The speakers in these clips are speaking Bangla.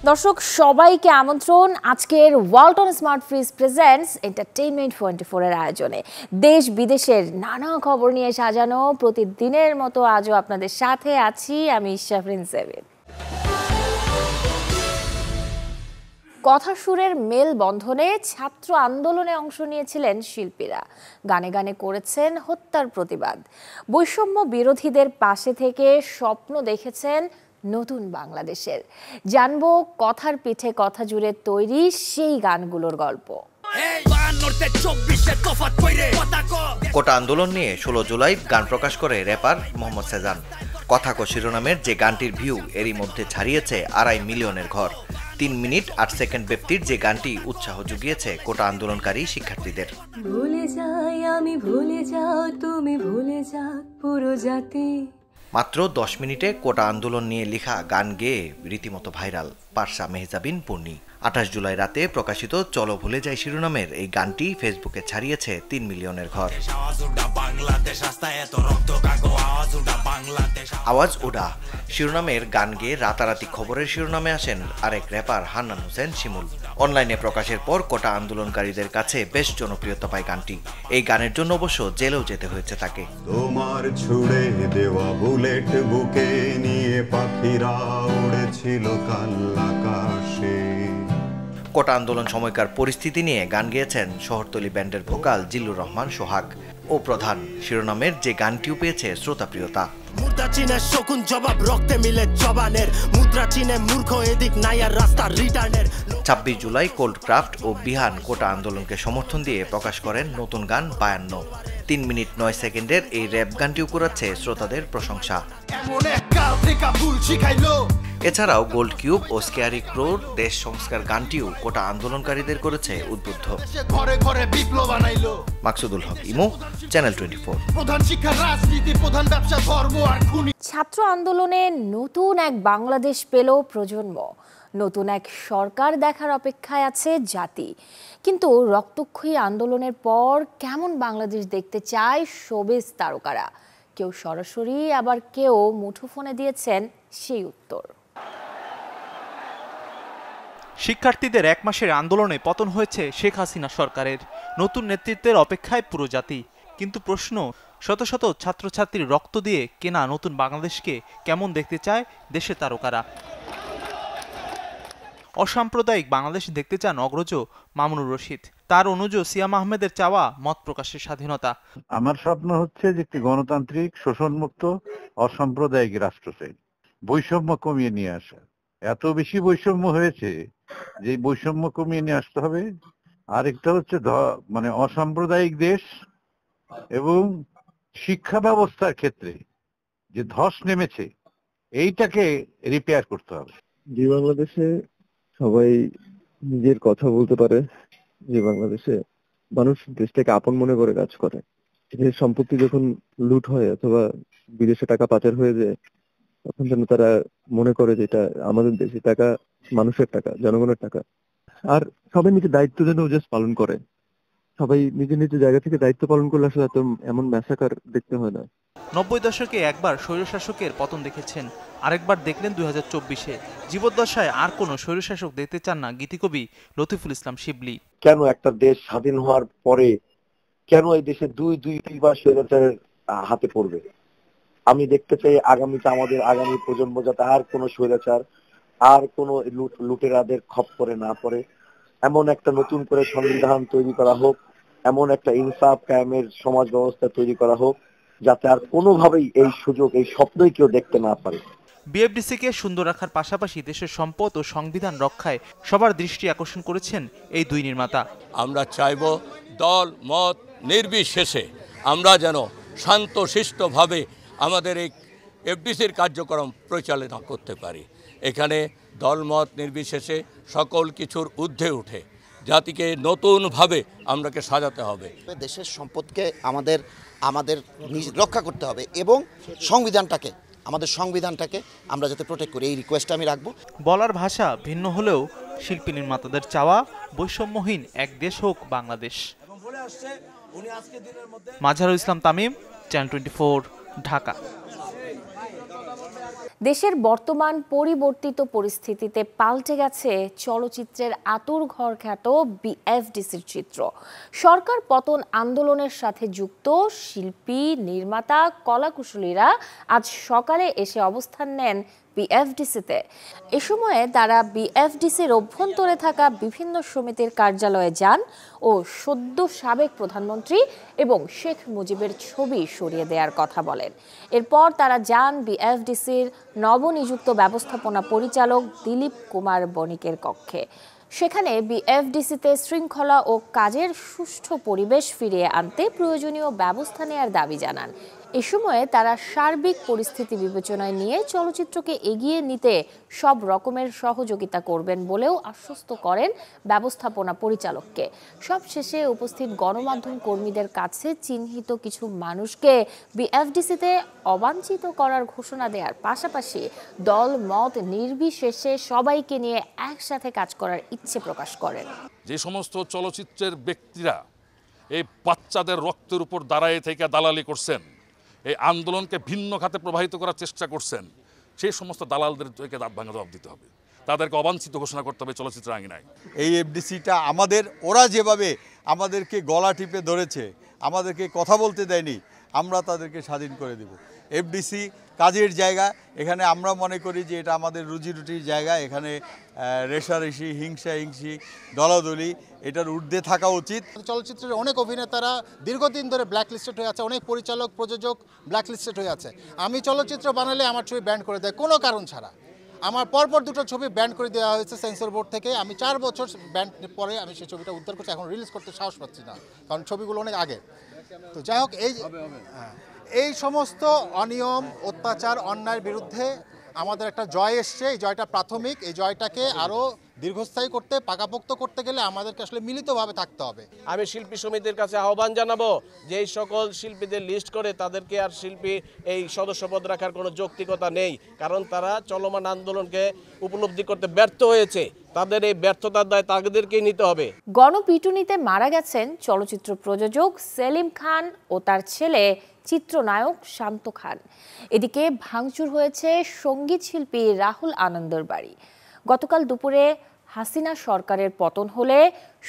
দর্শক সবাইকে আমন্ত্রণ আজকের Walton smart fridge presents entertainment 24 এর আয়োজনে। দেশ বিদেশের নানা খবর নিয়ে সাজানো প্রতিদিনের মতো আজও আপনাদের সাথে আছি আমি শাফরিন সেভেন। কথা সুরের মেল বন্ধনে ছাত্র আন্দোলনে অংশ নিয়েছিলেন শিল্পীরা, গানে গানে করেছেন হত্যার প্রতিবাদ। বৈষম্য বিরোধীদের পাশে থেকে স্বপ্ন দেখেছেন নতুন বাংলাদেশের। জানবো কথার পিঠে কথা জুড়ে তৈরি সেই গানগুলোর গল্প। কোটা আন্দোলন নিয়ে 16 জুলাই গান প্রকাশ করে র্যাপার মোহাম্মদ সেজান। কথাকো শিরোনামের যে গানটির ভিউ এরই মধ্যে ছাড়িয়েছে 2.5 মিলিয়নের ঘর। 3 মিনিট 8 সেকেন্ড ব্যক্তির যে গানটি উৎসাহ জুগিয়েছে কোটা আন্দোলনকারী শিক্ষার্থীদের। ভুলে যাই আমি, ভুলে যাও তুমি, ভুলে যাক পুরো জাতি। মাত্র 10 মিনিটে কোটা আন্দোলন নিয়ে লেখা গান গেয়ে রীতিমতো ভাইরাল পারসা মেহজাবিন পূর্ণি। 28 জুলাই রাতে প্রকাশিত চলো ভুলে যাই শিরোনামের এই গানটি ফেসবুকে ছাড়িয়েছে 3 মিলিয়নের ঘর। আওয়াজ ওডা শিরোনামের গান গেয়ে রাতারাতি খবরের শিরোনামে আসেন আরেক র্যাপার হান্নান হোসেন শিমুল। অনলাইনে প্রকাশের পর কোটা আন্দোলনকারীদের কাছে বেশ জনপ্রিয়তা পায় গানটি। এই গানের জন্য অবশ্য জেলেও যেতে হয়েছে তাকে। তোমার ছুড়ে দেওয়া বুলেট বুকে নিয়ে পাখিরা উড়েছিল কাল আকাশে। কোটা আন্দোলন সময়কার পরিস্থিতি নিয়ে গান গেয়েছেন শহরতলি ব্যান্ডের ভোকাল জিল্লুর রহমান সোহাগ ও প্রধান শিরোনামের যে গানটিও পেয়েছে শ্রোতাপ্রিয়তা। 26 জুলাই কোল্ড ক্রাফট ও বিহান কোটা আন্দোলনকে সমর্থন দিয়ে প্রকাশ করেন নতুন গান 52। 3 মিনিট 9 সেকেন্ডের এই র্যাপ গানটিও কুড়াচ্ছে শ্রোতাদের প্রশংসা। এছাড়াও গোল্ড কিউব ও স্কেয়ারি ক্রোর দেশ সংস্কার গানটিও কোটা আন্দোলনকারীদের করেছে উদ্বুদ্ধ। মাকসুদুল হক ইমু, চ্যানেল 24। ছাত্র আন্দোলনে নতুন এক বাংলাদেশ পেল প্রজন্ম, নতুন এক সরকার দেখার অপেক্ষায় আছে জাতি। কিন্তু রক্তক্ষয়ী আন্দোলনের পর কেমন বাংলাদেশ দেখতে চায় শোবিজ তারকারা? কেউ সরাসরি, আবার কেউ মুঠোফোনে দিয়েছেন সেই উত্তর। শিক্ষার্থীদের 1 মাসের আন্দোলনে পতন হয়েছে শেখ হাসিনা সরকারের। নতুন নেতৃত্বের অপেক্ষায় পুরো জাতি। কিন্তু প্রশ্ন, শত শত ছাত্রছাত্রীর রক্ত দিয়ে কেনা নতুন বাংলাদেশকে কেমন দেখতে চায় দেশের তারকারা? অসাম্প্রদায়িক বাংলাদেশ দেখতে চান অগ্রজ মামুনুর রশিদ। তার অনুজ সিয়াম আহমেদের চাওয়া মত প্রকাশের স্বাধীনতা। আমার স্বপ্ন হচ্ছে যে একটি গণতান্ত্রিক, শোষণমুক্ত, অসাম্প্রদায়িক রাষ্ট্র চাই। বৈষম্য কমিয়ে নিয়ে আসা। এত বেশি বৈষম্য হয়েছে যে বৈষম্য কমিয়ে নিয়ে আসতে হবে। আরেকটা হচ্ছে মানে অসাম্প্রদায়িক দেশ এবং শিক্ষা ব্যবস্থার ক্ষেত্রে যে ধস নেমেছে এইটাকে রিপেয়ার করতে হবে। যে বাংলাদেশে সবাই নিজের কথা বলতে পারে, যে বাংলাদেশে মানুষ দেশটাকে আপন মনে করে কাজ করে, যে সম্পত্তি যখন লুট হয় অথবা বিদেশে টাকা পাচার হয়ে যায় তখন যেন তারা মনে করে যে এটা আমাদের দেশে টাকা, মানুষের টাকা, জনগণের টাকা। আর সবাই নিজের দায়িত্ব যেন জাস্ট পালন করে। সবাই নিজের নিজের জায়গা থেকে দায়িত্ব পালন করলে আসলে এমন ম্যাসাকার দেখতে হয় না। 90 দশকে একবার স্বৈরশাসকের পতন দেখেছেন, আরেকবার দেখলেন 2024-এ। জীবদ্দশায় আর কোনো স্বৈরশাসক দেখতে চান না গীতিকবি লতিফুল ইসলাম শিবলি। কেন একটা দেশ স্বাধীন হওয়ার পরে কেন এই দেশে দুইবার স্বৈরাচারের হাতে পড়বে? আমি দেখতে চাই আগামীতে আমাদের আগামী প্রজন্ম যাতে আর কোনো স্বৈরাচার, আর কোনো লুটেরাদের খপ্পরে না পড়ে। এমন একটা নতুন করে সংবিধান তৈরি করা হোক, এমন একটা ইনসাফ কায়েমের সমাজ ব্যবস্থা তৈরি করা হোক যাতে আর কোনোভাবেই এই সুযোগ, এই স্বপ্নই কেউ দেখতে না পারে। বিএফডিসিকে সুন্দর রাখার পাশাপাশি দেশের সম্পদ ও সংবিধান রক্ষায় সবার দৃষ্টি আকর্ষণ করেছেন এই দুই নির্মাতা। আমরা চাইব দল মত নির্বিশেষে আমরা যেন শান্তশিষ্টভাবে আমাদের এই এফডিসির কার্যক্রম পরিচালনা করতে পারি। এখানে দলমত নির্বিশেষে সকল কিছুর ঊর্ধ্বে উঠে জাতিকে নতুনভাবে আমরাকে সাজাতে হবে। দেশের সম্পদকে আমাদের রক্ষা করতে হবে এবং আমাদের সংবিধানটাকে আমরা যাতে প্রোটেক্ট করি, এই রিকোয়েস্ট আমি রাখবো। বলার ভাষা ভিন্ন হলেও শিল্পী নির্মাতাদের চাওয়া বৈষম্যহীন এক দেশ হোক বাংলাদেশ। মাজহারুল ইসলাম তামিম, চ্যানেল 24, ঢাকা। দেশের বর্তমান পরিবর্তিত পরিস্থিতিতে পাল্টে গেছে চলচ্চিত্রের আঁতুড়ঘর খ্যাত বিএফডিসির চিত্র। সরকার পতন আন্দোলনের সাথে যুক্ত শিল্পী, নির্মাতা, কলাকুশলীরা আজ সকালে এসে অবস্থান নেন বিএফডিসিতে। এ সময়ে তারা বিএফডিসির অভ্যন্তরে থাকা বিভিন্ন সমিতির কার্যালয়ে যান ও সদ্য সাবেক প্রধানমন্ত্রী এবং শেখ মুজিবের ছবি সরিয়ে দেওয়ার কথা বলেন। এরপর তারা যান বিএফডিসির নবনিযুক্ত ব্যবস্থাপনা পরিচালক দিলীপ কুমার বণিকের কক্ষে। সেখানে বিএফডিসিতে শৃঙ্খলা ও কাজের সুষ্ঠু পরিবেশ ফিরিয়ে আনতে প্রয়োজনীয় ব্যবস্থা নেওয়ার দাবি জানান। এ সময়ে তারা সার্বিক পরিস্থিতি বিবেচনায় নিয়ে চলচ্চিত্রকে এগিয়ে নিতে সব রকমের সহযোগিতা করবেন বলেও আশ্বস্ত করেন ব্যবস্থাপনা পরিচালককে। সবশেষে উপস্থিত গণমাধ্যম কর্মীদের কাছে চিহ্নিত কিছু মানুষকে বিএফডিসিতে অবাঞ্ছিত করার ঘোষণা দেওয়ার পাশাপাশি দল মত নির্বিশেষে সবাইকে নিয়ে একসাথে কাজ করার ইচ্ছে প্রকাশ করেন। যে সমস্ত চলচ্চিত্রের ব্যক্তিরা এই বাচ্চাদের রক্তের উপর দাঁড়ায় থেকে দালালি করছেন, এই আন্দোলনকে ভিন্ন খাতে প্রবাহিত করার চেষ্টা করছেন, সেই সমস্ত দালালদেরকে দাঁত ভাঙা জবাব দিতে হবে, তাদেরকে অবাঞ্ছিত ঘোষণা করতে হবে চলচ্চিত্র আঙিনায়। এই এফডিসিটা আমাদের, ওরা যেভাবে আমাদেরকে গলা টিপে ধরেছে, আমাদেরকে কথা বলতে দেয়নি, আমরা তাদেরকে স্বাধীন করে দেব। এফডিসি কাজের জায়গা, এখানে আমরা মনে করি যে এটা আমাদের রুজি রুটির জায়গা। এখানে রেষারেষি, হিংসি, দলাদলি এটার ঊর্ধ্বে থাকা উচিত। চলচ্চিত্রের অনেক অভিনেতারা দীর্ঘদিন ধরে ব্ল্যাকলিস্টেড হয়ে আছে, অনেক পরিচালক, প্রযোজক ব্ল্যাকলিস্টেড হয়ে আছে। আমি চলচ্চিত্র বানালে আমার ছবি ব্যান করে দেয় কোনো কারণ ছাড়া। আমার পরপর দুটো ছবি ব্যান করে দেওয়া হয়েছে সেন্সর বোর্ড থেকে। আমি 4 বছর ব্যান পরে আমি সেই ছবিটা উদ্ধার করছি, এখন রিলিজ করতে সাহস পাচ্ছি না, কারণ ছবিগুলো অনেক আগে। তো যাই হোক, এই সমস্ত অনিয়ম, অত্যাচার, অন্যায়ের বিরুদ্ধে আমাদের একটা জয় এসছে। এই জয়টা প্রাথমিক। এই জয়টাকে আরও দীর্ঘস্থায়ী করতে, পাকাপোক্ত করতে গেলে আমাদেরকে আসলে মিলিতভাবে থাকতে হবে। আমি শিল্পী সমিতির কাছে আহ্বান জানাবো যে এই সকল শিল্পীদের লিস্ট করে তাদেরকে আর শিল্পী এই সদস্যপদ রাখার কোনো যৌক্তিকতা নেই, কারণ তারা চলমান আন্দোলনকে উপলব্ধি করতে ব্যর্থ হয়েছে। তাদের এই ব্যর্থতার দায় তাদেরকেই নিতে হবে। গণপিটুনিতে মারা গেছেন চলচ্চিত্র প্রযোজক সেলিম খান ও তার ছেলে চিত্রনায়ক শান্ত খান। এদিকে ভাঙচুর হয়েছে সঙ্গীত শিল্পী রাহুল আনন্দের বাড়ি। গতকাল দুপুরে হাসিনা সরকারের পতন হলে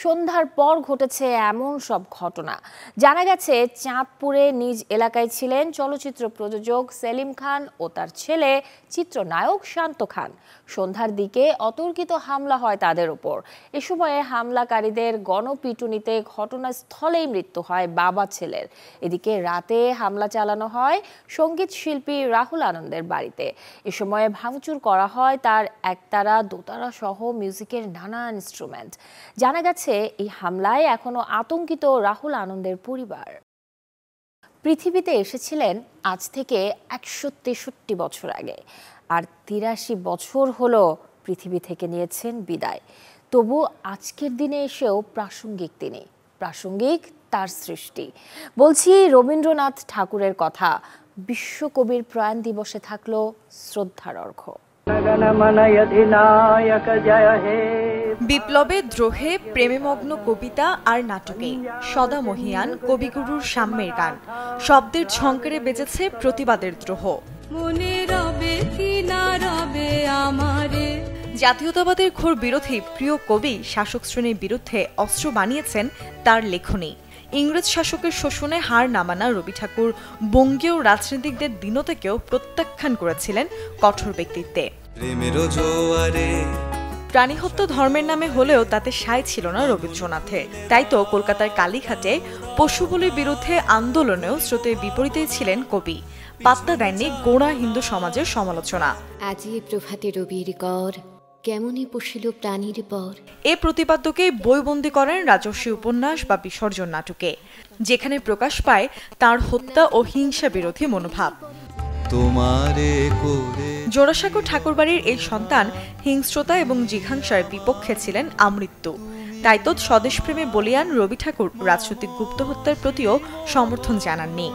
সন্ধ্যার পর ঘটেছে এমন সব ঘটনা। জানা গেছে চাঁদপুরে নিজ এলাকায় ছিলেন চলচ্চিত্র প্রযোজক সেলিম খান ও তার ছেলে চিত্রনায়ক শান্ত খান। সন্ধ্যার দিকে অতর্কিত হামলা হয় তাদের উপর। এ সময়ে হামলাকারীদের গণপিটুনিতে ঘটনাস্থলেই মৃত্যু হয় বাবা ছেলের। এদিকে রাতে হামলা চালানো হয় সঙ্গীত শিল্পী রাহুল আনন্দের বাড়িতে। এ সময়ে ভাঙচুর করা হয় তার একতারা, দোতারা সহ মিউজিকের নানা ইনস্ট্রুমেন্ট। জানা গেছে এই হামলায় এখনো আতঙ্কিত রাহুল আনন্দের পরিবার। পৃথিবীতে এসেছিলেন আজ থেকে 163 বছর আগে, আর 83 বছর হলো পৃথিবী থেকে নিয়েছেন বিদায়। তবু আজকের দিনে এসেও প্রাসঙ্গিক তিনি, প্রাসঙ্গিক তার সৃষ্টি। বলছি রবীন্দ্রনাথ ঠাকুরের কথা। বিশ্বকবির প্রয়াণ দিবসে থাকলো শ্রদ্ধার অর্ঘ্য। বিপ্লবে, দ্রোহে, প্রেমেমগ্ন কবিতা আর নাটকে সদা মহিয়ান কবিগুরুর সাম্যের গান। শব্দের ঝংকারে বেজেছে প্রতিবাদের দ্রোহ। মনে রবে কি না রবে আমারে। জাতীয়তাবাদের ঘোর বিরোধী প্রিয় কবি শাসক শ্রেণীর বিরুদ্ধে অস্ত্র বানিয়েছেন তার লেখনী। ইংরেজ শাসকের শোষণে হার না মানা রবি ঠাকুর বঙ্গীয় রাজনীতিকদের দিনতেকেও প্রত্যাখ্যান করেছিলেন কঠোর ব্যক্তিত্বে। প্রাণীহত্যা ধর্মের নামে হলেও তাতে সায় ছিল না রবীন্দ্রনাথের। তাই তো কলকাতার কালীঘাটে পশুবলির বিরুদ্ধে আন্দোলনেও স্রোতের বিপরীতেই ছিলেন কবি। পাত্তা দেননি গোঁড়া হিন্দু সমাজের সমালোচনা। আজি প্রভাতে রবির কর, কেমনই পশিল প্রাণীর পর। এ প্রতিপাদ্যকে বইবন্দি করেন রাজস্বী উপন্যাস বা বিসর্জন নাটকে, যেখানে প্রকাশ পায় তার হত্যা ও হিংসা বিরোধী মনোভাব। জোড়াসাঁকো ঠাকুরবাড়ির এই সন্তান হিংস্রতা এবং জিঘাংসার বিপক্ষে ছিলেন আমৃত্যু। তাই তো স্বদেশপ্রেমে বলিয়ান রবি ঠাকুর রাজনৈতিক গুপ্ত হত্যার প্রতিও সমর্থন জানাননি।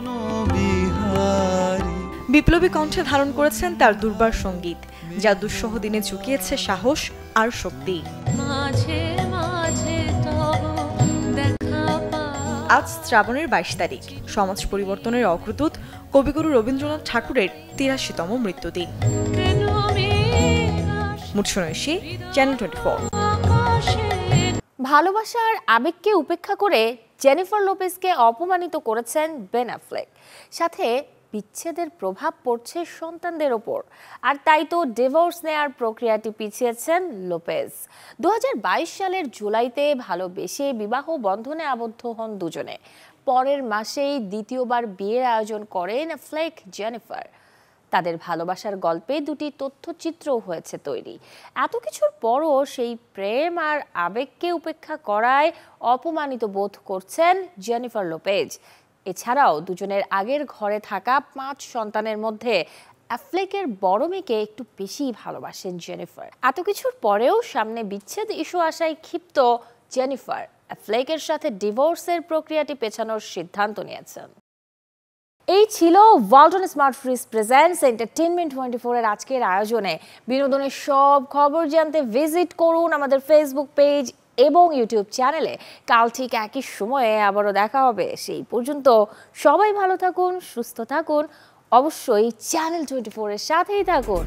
বিপ্লবী কণ্ঠে ধারণ করেছেন তার দুর্বার সঙ্গীত, যা দুঃসহ দিনে ঝুঁকিয়েছে সাহস আর শক্তি। আজ শ্রাবণের 22 তারিখ। সমাজ পরিবর্তনের অগ্রদূত কবিগুরু রবীন্দ্রনাথ ঠাকুরের ৮৩তম মৃত্যুদিন। মুৎসনৈশী, চ্যানেল 24। ভালোবাসার আবেগকে উপেক্ষা করে জেনিফার লোপেজকে অপমানিত করেছেন বেন অ্যাফ্লেক। সাথে বিচ্ছেদের প্রভাব পড়ছে সন্তানদের ওপর, আর তাই তো ডিভোর্স নেয়ার প্রক্রিয়াটি পিছিয়েছেন লোপেজ। ২০২২ সালের জুলাইতে ভালোবেসে বিবাহ বন্ধনে আবদ্ধ হন দুজনে। পরের মাসেই দ্বিতীয়বার বিয়ের আয়োজন করেন অ্যাফ্লেক জেনিফার। তাদের ভালোবাসার গল্পে দুটি তথ্যচিত্রও হয়েছে তৈরি। এত কিছুর পরও সেই প্রেম আর আবেগকে উপেক্ষা করায় অপমানিত বোধ করছেন জেনিফার লোপেজ। এছাড়াও দুজনের আগের ঘরে থাকা ৫ সন্তানের মধ্যে অ্যাফ্লেকের বড় মেয়েকে একটু বেশি ভালোবাসেন জেনিফার। এত কিছুর পরেও সামনে বিচ্ছেদ ইস্যু আসায় ক্ষিপ্ত জেনিফার অ্যাফ্লেকের সাথে ডিভোর্সের প্রক্রিয়াটি পেছানোর সিদ্ধান্ত নিয়েছেন। এই ছিল Walton smart fridge presents entertainment 24 এর আজকের আয়োজনে। বিনোদনের সব খবর জানতে ভিজিট করুন আমাদের ফেসবুক পেজ এবং ইউটিউব চ্যানেলে। কাল ঠিক একই সময়ে আবারও দেখা হবে। সেই পর্যন্ত সবাই ভালো থাকুন, সুস্থ থাকুন, অবশ্যই চ্যানেল 24 এর সাথেই থাকুন।